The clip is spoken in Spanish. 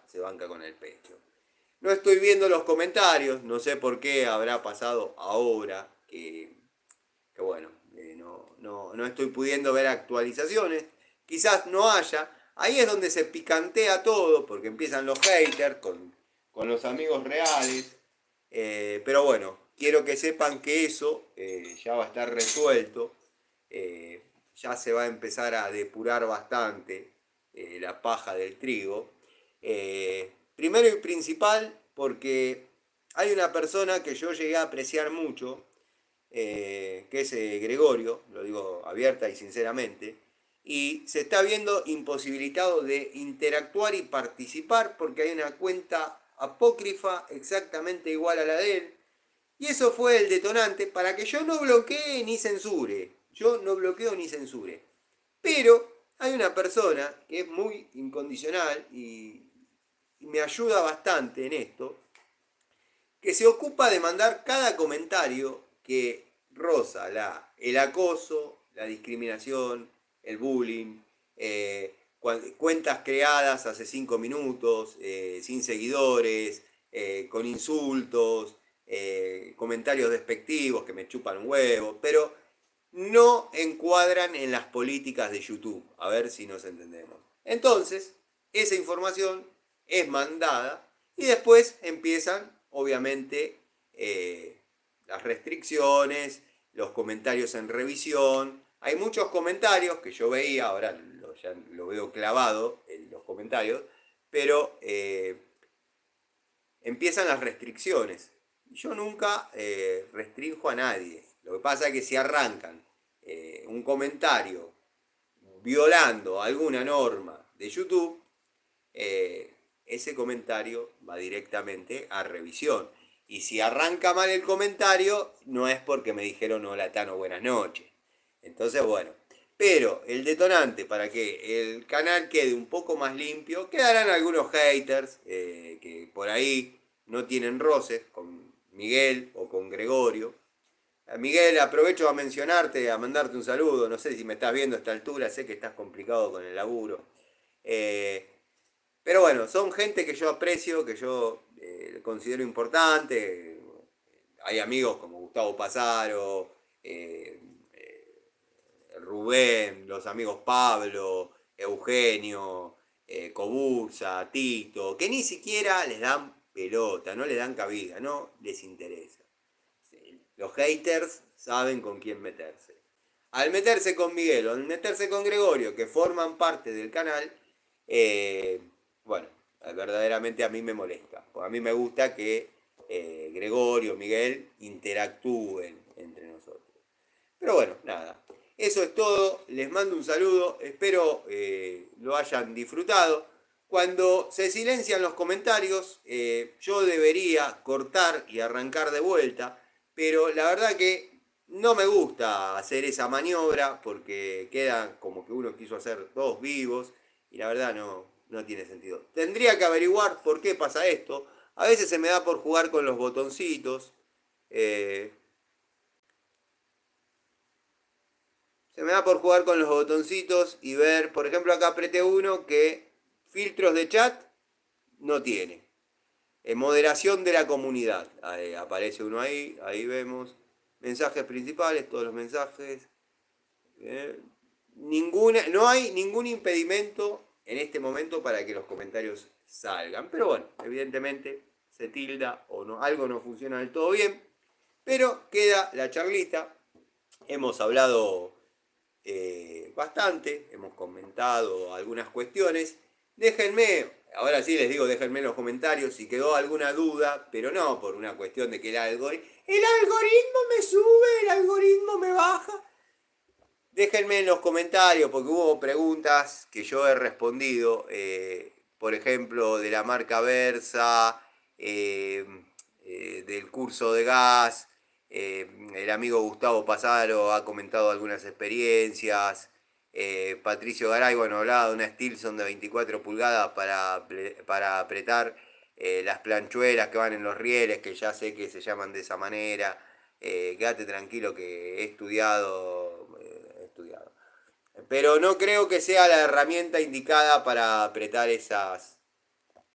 se banca con el pecho. No estoy viendo los comentarios, no sé por qué habrá pasado ahora, que bueno, no estoy pudiendo ver actualizaciones, quizás no haya. Ahí es donde se picantea todo, porque empiezan los haters con los amigos reales. Pero bueno, quiero que sepan que eso ya va a estar resuelto. Eh, ya se va a empezar a depurar bastante la paja del trigo. Primero y principal, porque hay una persona que yo llegué a apreciar mucho, que es Gregorio, lo digo abierta y sinceramente, y se está viendo imposibilitado de interactuar y participar porque hay una cuenta apócrifa exactamente igual a la de él. Y eso fue el detonante para que yo no bloquee ni censure. Yo no bloqueo ni censure. Pero hay una persona que es muy incondicional y me ayuda bastante en esto, que se ocupa de mandar cada comentario que roza el acoso, la discriminación, el bullying, cuentas creadas hace 5 minutos, sin seguidores, con insultos, comentarios despectivos que me chupan un huevo, pero no encuadran en las políticas de YouTube. A ver si nos entendemos. Entonces, esa información es mandada y después empiezan, obviamente, las restricciones, los comentarios en revisión. Hay muchos comentarios que yo veía, ahora ya lo veo clavado en los comentarios, pero empiezan las restricciones. Yo nunca restringo a nadie. Lo que pasa es que si arrancan un comentario violando alguna norma de YouTube, ese comentario va directamente a revisión. Y si arranca mal el comentario, no es porque me dijeron hola Tano, buenas noches. Entonces, bueno. Pero el detonante para que el canal quede un poco más limpio, quedarán algunos haters que por ahí no tienen roces con Miguel o con Gregorio. Miguel, aprovecho a mencionarte, a mandarte un saludo. No sé si me estás viendo a esta altura, sé que estás complicado con el laburo. Eh, pero bueno, son gente que yo aprecio, que yo considero importante. Hay amigos como Gustavo Pasaro, Rubén, los amigos Pablo, Eugenio, Coburza, Tito, que ni siquiera les dan pelota, no les dan cabida, no les interesa. Los haters saben con quién meterse. Al meterse con Miguel o al meterse con Gregorio, que forman parte del canal, eh, bueno, verdaderamente a mí me molesta. Porque a mí me gusta que Gregorio, Miguel interactúen entre nosotros. Pero bueno, nada. Eso es todo. Les mando un saludo. Espero lo hayan disfrutado. Cuando se silencian los comentarios, yo debería cortar y arrancar de vuelta. Pero la verdad que no me gusta hacer esa maniobra porque queda como que uno quiso hacer dos vivos y la verdad no tiene sentido. Tendría que averiguar por qué pasa esto. A veces se me da por jugar con los botoncitos. Eh, Se me da por jugar con los botoncitos y ver, por ejemplo, acá apreté uno que filtros de chat no tiene. Moderación de la comunidad. Ahí aparece uno ahí vemos. Mensajes principales, todos los mensajes. Eh, no hay ningún impedimento en este momento para que los comentarios salgan. Pero bueno, evidentemente se tilda o no, algo no funciona del todo bien. Pero queda la charlita. Hemos hablado bastante, hemos comentado algunas cuestiones. Déjenme, ahora sí les digo, déjenme en los comentarios si quedó alguna duda, pero no por una cuestión de que el algoritmo me sube, el algoritmo me baja. Déjenme en los comentarios porque hubo preguntas que yo he respondido, por ejemplo, de la marca Versa, del curso de gas. El amigo Gustavo Pasaro ha comentado algunas experiencias. Patricio Garay, bueno, hablaba de una Stilson de 24 pulgadas para apretar las planchuelas que van en los rieles, que ya sé que se llaman de esa manera. Quédate tranquilo que he estudiado. Pero no creo que sea la herramienta indicada para apretar